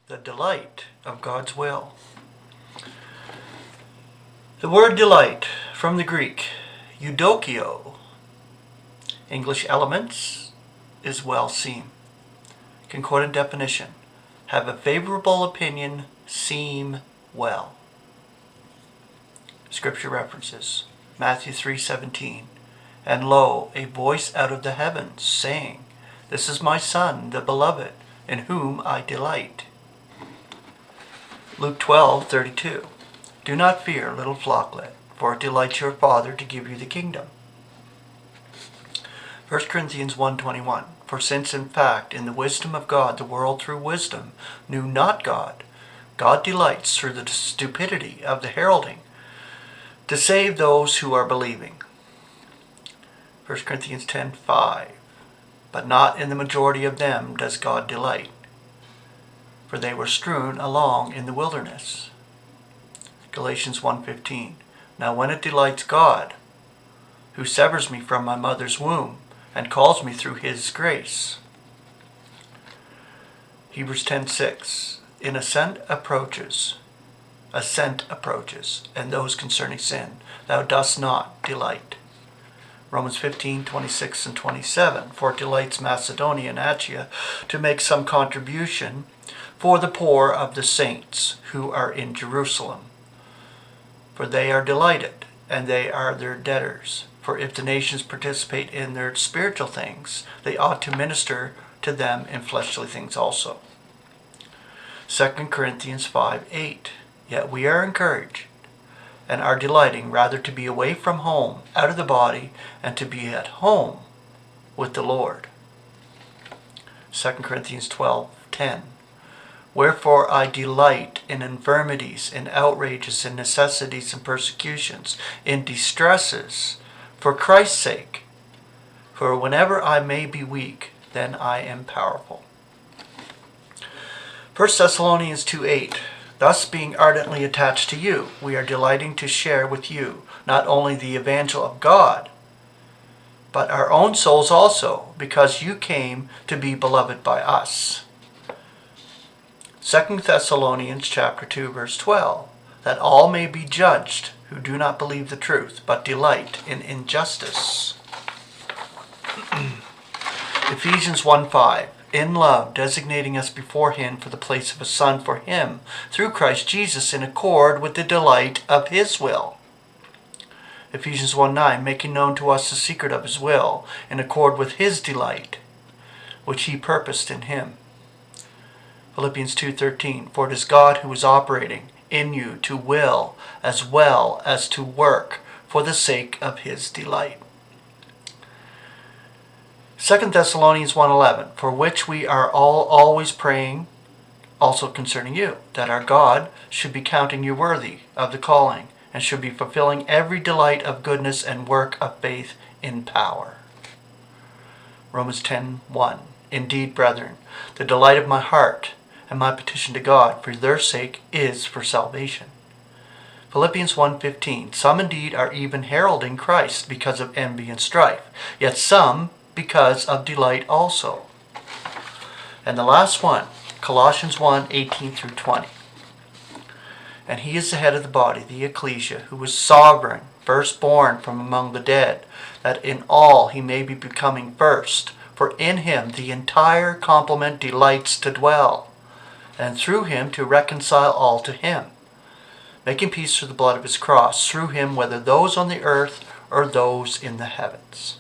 the delight of God's will. The word delight, from the Greek, eudokio, English elements, is well seen. Concordant definition, have a favorable opinion, seem well. Scripture references, Matthew 3:17, and lo, a voice out of the heavens, saying, This is my Son, the beloved, in whom I delight. Luke 12:32, do not fear, little flocklet, for it delights your Father to give you the kingdom. 1 Corinthians 1:21, for since in fact in the wisdom of God the world through wisdom knew not God, God delights through the stupidity of the heralding to save those who are believing. 1 Corinthians 10:5, but not in the majority of them does God delight, for they were strewn along in the wilderness. Galatians 1:15, now when it delights God, who severs me from my mother's womb, and calls me through his grace. Hebrews 10:6, in ascent approaches, and those concerning sin, thou dost not delight. Romans 15:26 and 27, for it delights Macedonia and Achaia to make some contribution for the poor of the saints who are in Jerusalem. For they are delighted, and they are their debtors. For if the nations participate in their spiritual things, they ought to minister to them in fleshly things also. 2 Corinthians 5:8, yet we are encouraged and are delighting rather to be away from home, out of the body, and to be at home with the Lord. 2 Corinthians 12:10, wherefore I delight in infirmities, in outrages, in necessities, in persecutions, in distresses, for Christ's sake. For whenever I may be weak, then I am powerful. 1 Thessalonians 2:8, thus being ardently attached to you, we are delighting to share with you not only the evangel of God, but our own souls also, because you came to be beloved by us. 2 Thessalonians chapter 2, verse 12, that all may be judged who do not believe the truth, but delight in injustice. Ephesians 1:5, in love, designating us beforehand for the place of a son for him, through Christ Jesus, in accord with the delight of his will. Ephesians 1:9, making known to us the secret of his will, in accord with his delight, which he purposed in him. Philippians 2:13, for it is God who is operating in you to will as well as to work for the sake of his delight. 2 Thessalonians 1:11, for which we are all always praying, also concerning you, that our God should be counting you worthy of the calling, and should be fulfilling every delight of goodness and work of faith in power. Romans 10:1, indeed, brethren, the delight of my heart and my petition to God for their sake is for salvation. Philippians 1:15, some indeed are even heralding Christ because of envy and strife, yet some because of delight also. And the last one, Colossians 1:18 through 20. And he is the head of the body, the ecclesia, who is sovereign, firstborn from among the dead, that in all he may be becoming first. For in him the entire complement delights to dwell, and through him to reconcile all to him, making peace through the blood of his cross, through him whether those on the earth or those in the heavens.